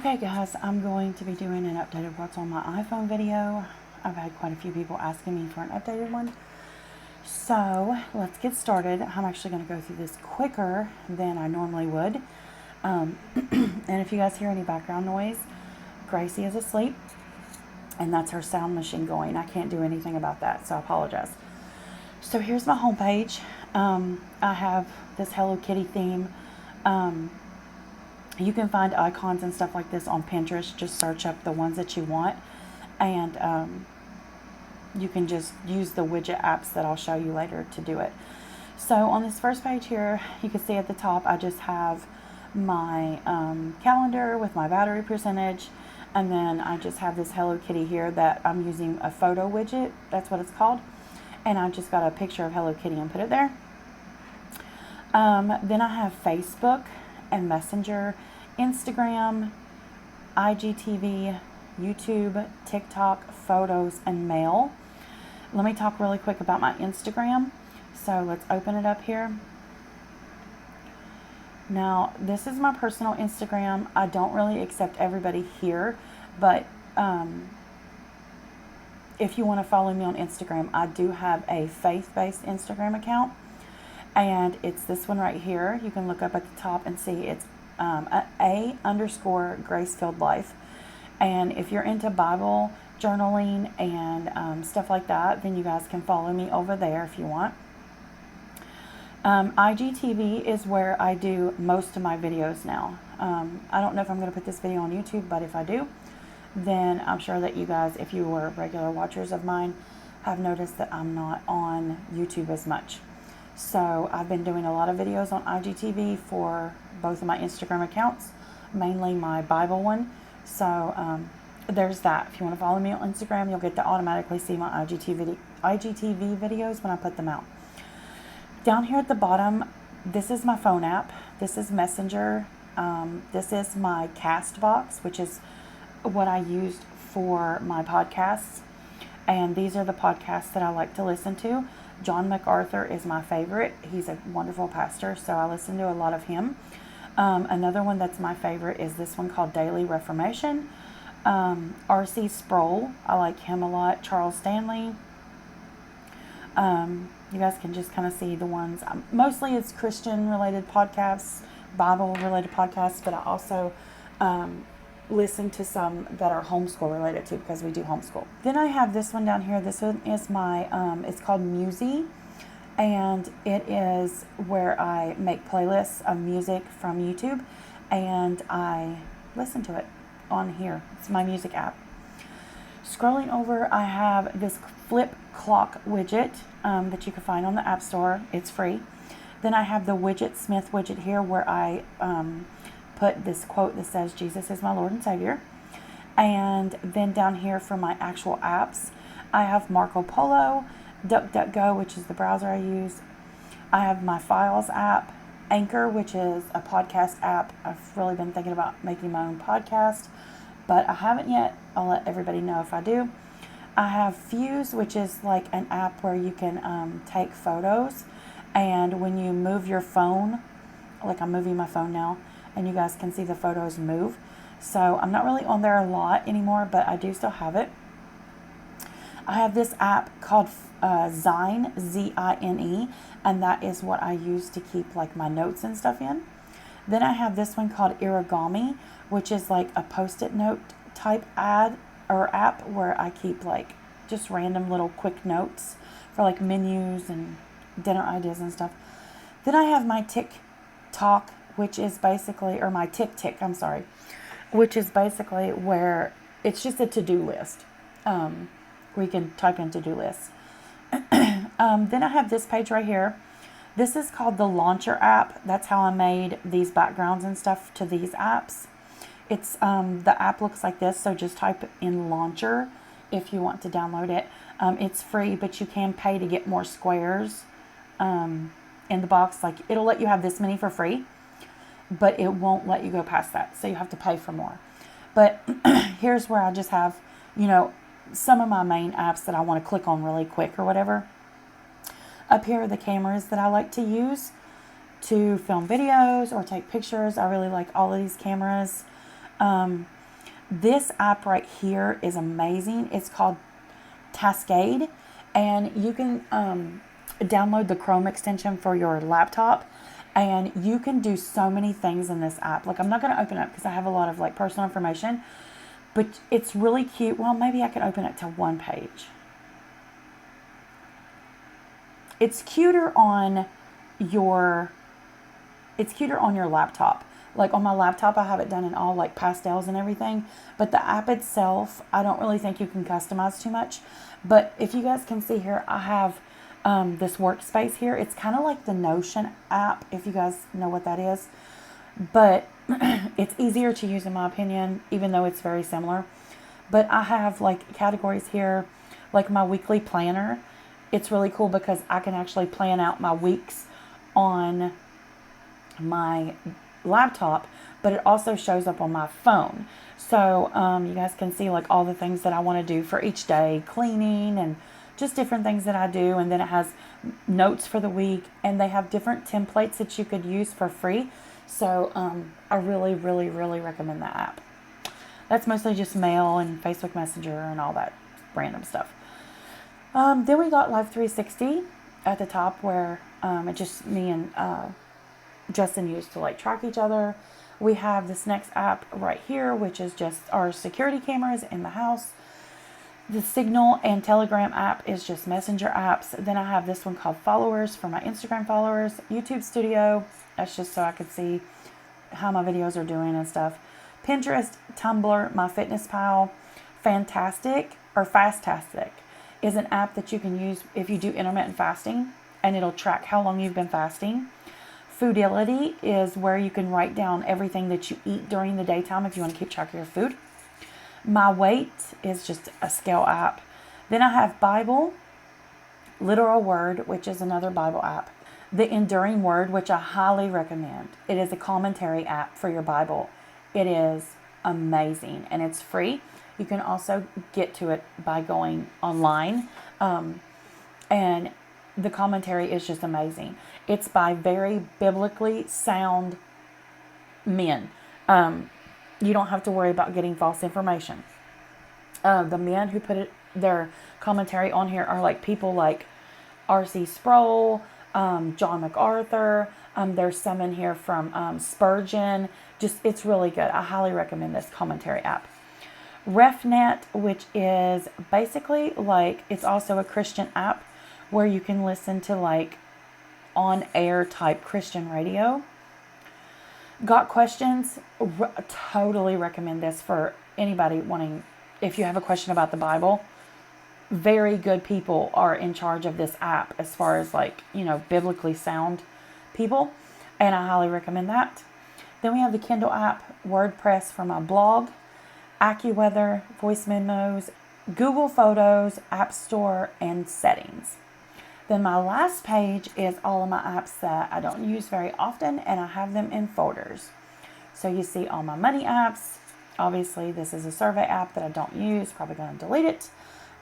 Okay guys, I'm going to be doing an updated what's on my iPhone video. I've had quite a few people asking me for an updated one. So let's get started. I'm actually going to go through this quicker than I normally would. And if you guys hear any background noise, Gracie is asleep and that's her sound machine going. I can't do anything about that, so I apologize. So here's my homepage. I have this Hello Kitty theme. You can find icons and stuff like this on Pinterest. Just search up the ones that you want. And you can just use the widget apps that I'll show you later to do it. So on this first page here, you can see at the top, I just have my calendar with my battery percentage. And then I just have this Hello Kitty here that I'm using a photo widget. That's what it's called. And I just got a picture of Hello Kitty and put it there. Then I have Facebook and Messenger, Instagram, IGTV, YouTube, TikTok, photos, and mail. Let me talk really quick about my Instagram. So let's open it up here. Now, this is my personal Instagram. I don't really accept everybody here, but if you want to follow me on Instagram, I do have a faith-based Instagram account. And it's this one right here. You can look up at the top and see it's _Grace-Filled Life. And if you're into Bible journaling and stuff like that, then you guys can follow me over there if you want. IGTV is where I do most of my videos now. I don't know if I'm going to put this video on YouTube, but if I do, then I'm sure that you guys, if you were regular watchers of mine, have noticed that I'm not on YouTube as much. So I've been doing a lot of videos on IGTV for both of my Instagram accounts, mainly my Bible one. So there's that. If you want to follow me on Instagram, you'll get to automatically see my IGTV videos when I put them out. Down here at the bottom, this is my phone app. This is Messenger. This is my Castbox, which is what I used for my podcasts. And these are the podcasts that I like to listen to. John MacArthur is my favorite. He's a wonderful pastor, so I listen to a lot of him. Another one that's my favorite is this one called Daily Reformation. R.C. Sproul, I like him a lot. Charles Stanley. You guys can just kind of see the ones. Mostly it's Christian-related podcasts, Bible-related podcasts, but I also listen to some that are homeschool related too, because we do homeschool. Then I have this one down here. This one is my, it's called Musy, and it is where I make playlists of music from YouTube, and I listen to it on here. It's my music app. Scrolling over, I have this flip clock widget that you can find on the App Store. It's free. Then I have the Widget Smith widget here where I put this quote that says, Jesus is my Lord and Savior. And then down here for my actual apps, I have Marco Polo, DuckDuckGo, which is the browser I use. I have my Files app, Anchor, which is a podcast app. I've really been thinking about making my own podcast, but I haven't yet. I'll let everybody know if I do. I have Fyuse, which is like an app where you can take photos, and when you move your phone, like I'm moving my phone now, and you guys can see the photos move. So I'm not really on there a lot anymore, but I do still have it. I have this app called Zine, Z-I-N-E, and that is what I use to keep like my notes and stuff in. Then I have this one called Irigami, which is like a post-it note type app where I keep like just random little quick notes for like menus and dinner ideas and stuff. Then I have my TikTok, which is basically, or my TikTok, which is basically where it's just a to-do list, where you can type in to-do lists. Then I have this page right here. This is called the Launcher app. That's how I made these backgrounds and stuff to these apps. It's, the app looks like this, so just type in Launcher if you want to download it. It's free, but you can pay to get more squares in the box. Like, it'll let you have this many for free, but it won't let you go past that, so you have to pay for more. But here's where I just have, you know, some of my main apps that I want to click on really quick or whatever. Up here are the cameras that I like to use to film videos or take pictures. I really like all of these cameras. This app right here is amazing. It's called Cascade, and you can download the Chrome extension for your laptop, and you can do so many things in this app. Like, I'm not going to open it because I have a lot of like personal information, but it's really cute. Well, maybe I can open it to one page. It's cuter on your laptop. Like on my laptop, I have it done in all like pastels and everything. But the app itself, I don't really think you can customize too much. But if you guys can see here, I have this workspace here. It's kind of like the Notion app, if you guys know what that is. But it's easier to use in my opinion, even though it's very similar. But I have like categories here, like my weekly planner. It's really cool because I can actually plan out my weeks on my laptop, but it also shows up on my phone. So you guys can see like all the things that I want to do for each day, cleaning and just different things that I do. And then it has notes for the week, and they have different templates that you could use for free. So I really, really, really recommend that app. That's mostly just mail and Facebook Messenger and all that random stuff. Then we got Live 360 at the top, where it's just me and Justin used to like track each other. We have this next app right here, which is just our security cameras in the house. The Signal and Telegram app is just messenger apps. Then I have this one called Followers for my Instagram followers. YouTube Studio, that's just so I could see how my videos are doing and stuff. Pinterest, Tumblr, MyFitnessPal. Fastastic is an app that you can use if you do intermittent fasting, and it'll track how long you've been fasting. Foodility is where you can write down everything that you eat during the daytime if you want to keep track of your food. My Weight is just a scale app. Then I have Bible, Literal Word, which is another Bible app. The Enduring Word, which I highly recommend. It is a commentary app for your Bible. It is amazing, and it's free. You can also get to it by going online, and the commentary is just amazing. It's by very biblically sound men. You don't have to worry about getting false information. The men who put their commentary on here are like people like R.C. Sproul, John MacArthur. There's some in here from Spurgeon. It's really good. I highly recommend this commentary app. RefNet, which is basically like, it's also a Christian app where you can listen to like on-air type Christian radio. Got Questions? Totally recommend this for anybody wanting, if you have a question about the Bible. Very good people are in charge of this app as far as like, biblically sound people. And I highly recommend that. Then we have the Kindle app, WordPress for my blog, AccuWeather, voice memos, Google Photos, App Store, and Settings. Then my last page is all of my apps that I don't use very often, and I have them in folders. So you see all my money apps. Obviously, this is a survey app that I don't use. Probably going to delete it.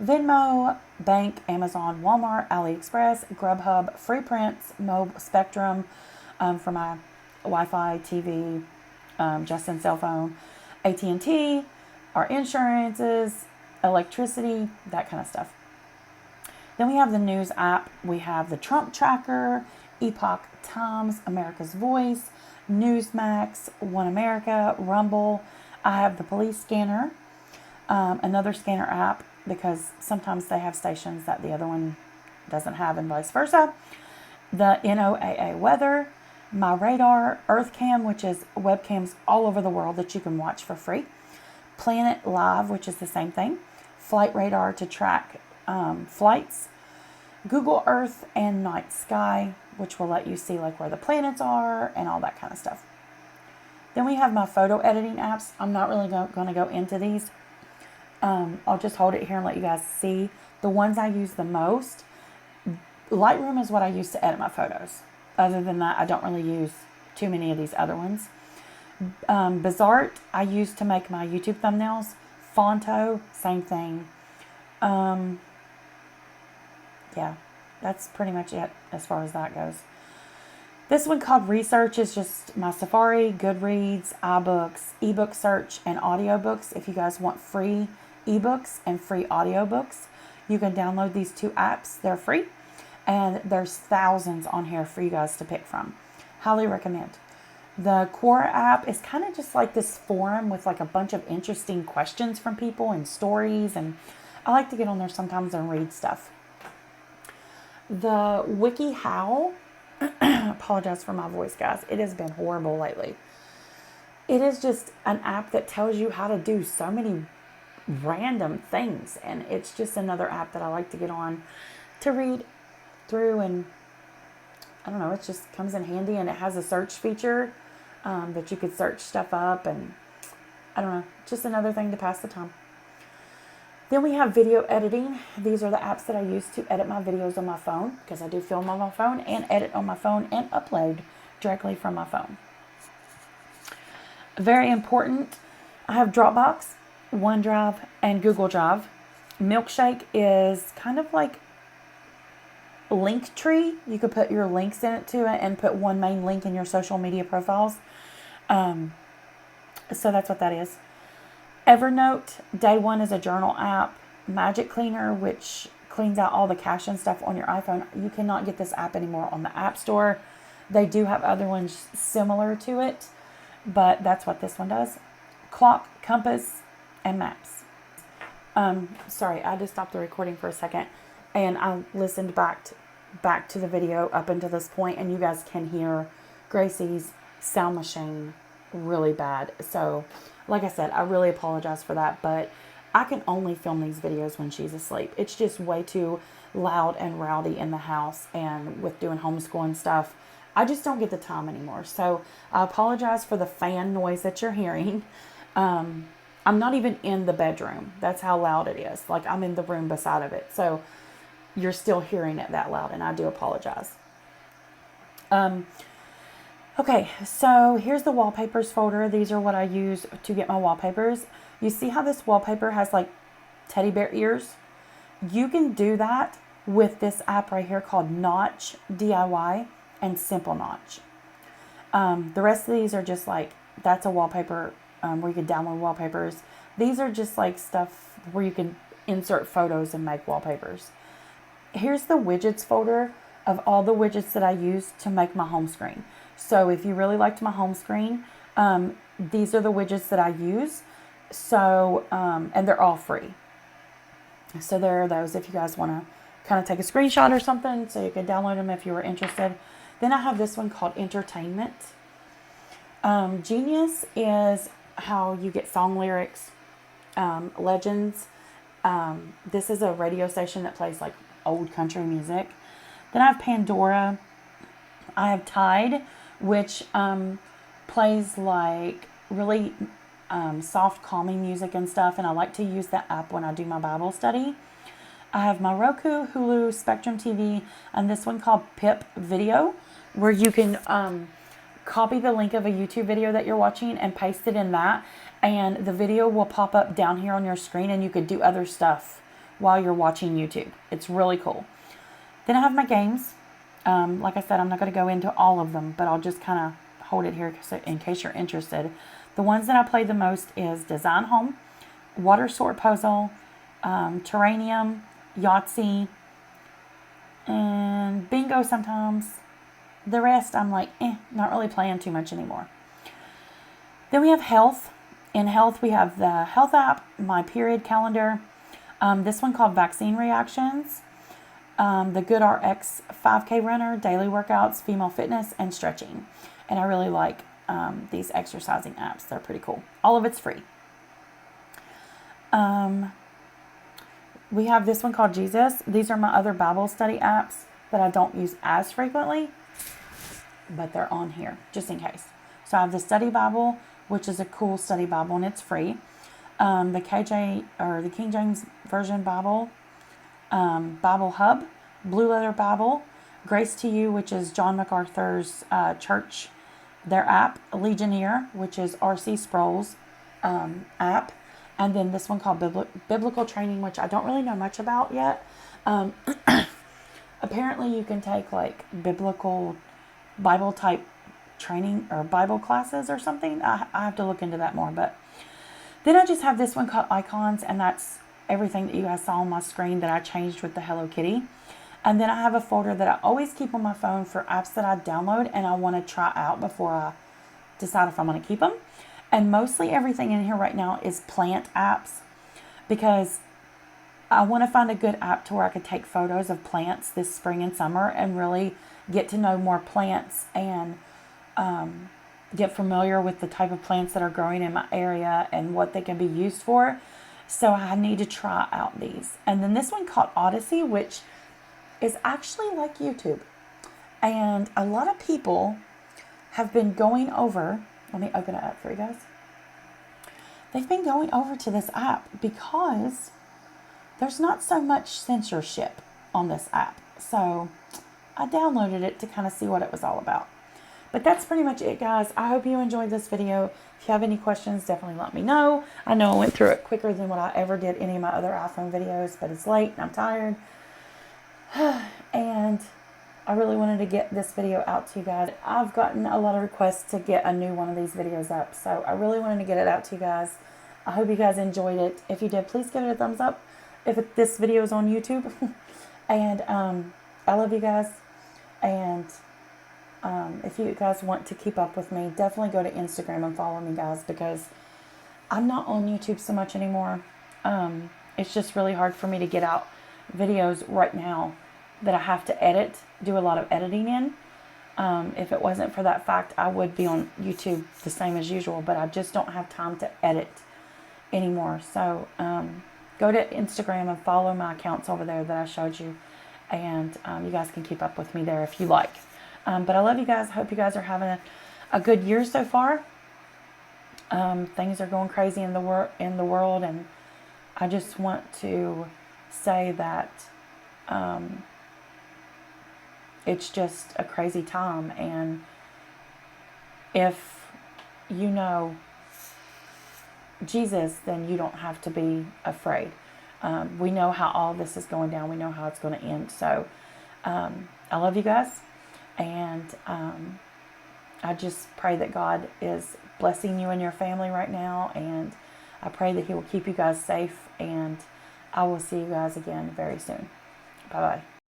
Venmo, Bank, Amazon, Walmart, AliExpress, Grubhub, Free Prints, Spectrum for my Wi-Fi, TV, Justin's cell phone, AT&T, our insurances, electricity, that kind of stuff. Then we have the news app. We have the Trump Tracker, Epoch Times, America's Voice, Newsmax, One America, Rumble. I have the police scanner, another scanner app, because sometimes they have stations that the other one doesn't have and vice versa. The NOAA weather, my radar, EarthCam, which is webcams all over the world that you can watch for free. Planet Live, which is the same thing. Flight radar to track flights. Google Earth and Night Sky, which will let you see like where the planets are and all that kind of stuff. Then we have my photo editing apps. I'm not really going to go into these. I'll just hold it here and let you guys see the ones I use the most. Lightroom is what I use to edit my photos. Other than that, I don't really use too many of these other ones. Bizart, I use to make my YouTube thumbnails. Fonto, same thing. Yeah, that's pretty much it as far as that goes. This one called Research is just my Safari, Goodreads, iBooks, ebook search, and audiobooks. If you guys want free ebooks and free audiobooks, you can download these 2 apps. They're free, and there's thousands on here for you guys to pick from. Highly recommend. The Quora app is kind of just like this forum with like a bunch of interesting questions from people and stories, and I like to get on there sometimes and read stuff. The WikiHow, apologize for my voice, guys. It has been horrible lately. It is just an app that tells you how to do so many random things, and it's just another app that I like to get on to read through, and I don't know, it just comes in handy, and it has a search feature that you could search stuff up, and I don't know, just another thing to pass the time. Then we have video editing. These are the apps that I use to edit my videos on my phone, because I do film on my phone and edit on my phone and upload directly from my phone. Very important, I have Dropbox, OneDrive, and Google Drive. Milkshake is kind of like Linktree. You could put your links in it to it and put one main link in your social media profiles. So that's what that is. Evernote, Day One is a journal app. Magic Cleaner, which cleans out all the cache and stuff on your iPhone. You cannot get this app anymore on the App Store. They do have other ones similar to it, but that's what this one does. Clock, compass, and maps. Sorry, I just stopped the recording for a second, and I listened back to the video up until this point, and you guys can hear Gracie's sound machine really bad. So, like I said, I really apologize for that, but I can only film these videos when she's asleep. It's just way too loud and rowdy in the house, and with doing homeschooling stuff, I just don't get the time anymore. So I apologize for the fan noise that you're hearing. I'm not even in the bedroom. That's how loud it is. Like, I'm in the room beside of it. So you're still hearing it that loud, and I do apologize. Okay, so here's the Wallpapers folder. These are what I use to get my wallpapers. You see how this wallpaper has like teddy bear ears? You can do that with this app right here called Notch DIY and Simple Notch. The rest of these are just like, that's a wallpaper where you can download wallpapers. These are just like stuff where you can insert photos and make wallpapers. Here's the Widgets folder of all the widgets that I use to make my home screen. So if you really liked my home screen, these are the widgets that I use. So, and they're all free. So there are those if you guys want to kind of take a screenshot or something, so you can download them if you were interested. Then I have this one called Entertainment. Genius is how you get song lyrics, legends. This is a radio station that plays like old country music. Then I have Pandora. I have Tide, which plays like really soft, calming music and stuff, and I like to use that app when I do my Bible study. I have my Roku, Hulu, Spectrum TV, and this one called Pip Video, where you can copy the link of a YouTube video that you're watching and paste it in that, and the video will pop up down here on your screen, and you could do other stuff while you're watching YouTube. It's really cool. Then I have my games. Like I said, I'm not going to go into all of them, but I'll just kind of hold it here in case you're interested. The ones that I play the most is Design Home, Water Sort Puzzle, Terranium, Yahtzee, and Bingo sometimes. The rest I'm like, not really playing too much anymore. Then we have Health. In Health, we have the Health app, my period calendar, this one called Vaccine Reactions, the GoodRx 5K runner, daily workouts, female fitness, and stretching. And I really like these exercising apps. They're pretty cool. All of it's free. We have this one called Jesus. These are my other Bible study apps that I don't use as frequently, but they're on here just in case. So I have the Study Bible, which is a cool study Bible, and it's free. The KJ or the King James Version Bible, Bible Hub, Blue Letter Bible, Grace to You, which is John MacArthur's church, their app, Legionnaire, which is R.C. Sproul's app, and then this one called Biblical Training, which I don't really know much about yet. Apparently you can take like biblical Bible type training or Bible classes or something. I have to look into that more. But then I just have this one called Icons, and that's everything that you guys saw on my screen that I changed with the Hello Kitty. And then I have a folder that I always keep on my phone for apps that I download and I want to try out before I decide if I'm going to keep them. And mostly everything in here right now is plant apps, because I want to find a good app to where I could take photos of plants this spring and summer and really get to know more plants and get familiar with the type of plants that are growing in my area and what they can be used for. So I need to try out these. And then this one called Odyssey, which is actually like YouTube. And a lot of people have been going over, let me open it up for you guys. They've been going over to this app because there's not so much censorship on this app. So I downloaded it to kind of see what it was all about. But that's pretty much it, guys. I hope you enjoyed this video. If you have any questions, definitely let me know. I know I went through it quicker than what I ever did any of my other iPhone videos, but it's late and I'm tired. And I really wanted to get this video out to you guys. I've gotten a lot of requests to get a new one of these videos up, so I really wanted to get it out to you guys. I hope you guys enjoyed it. If you did, please give it a thumbs up if this video is on YouTube. And I love you guys. And if you guys want to keep up with me, definitely go to Instagram and follow me, guys, because I'm not on YouTube so much anymore. It's just really hard for me to get out videos right now that I have to edit, do a lot of editing in. If it wasn't for that fact, I would be on YouTube the same as usual, but I just don't have time to edit anymore. So go to Instagram and follow my accounts over there that I showed you, and you guys can keep up with me there if you like. But I love you guys. Hope you guys are having a good year so far. Things are going crazy in the world, and I just want to say that it's just a crazy time, and if you know Jesus, then you don't have to be afraid. We know how all this is going down. We know how it's going to end. So I love you guys, and I just pray that God is blessing you and your family right now, and I pray that He will keep you guys safe, and I will see you guys again very soon. Bye-bye.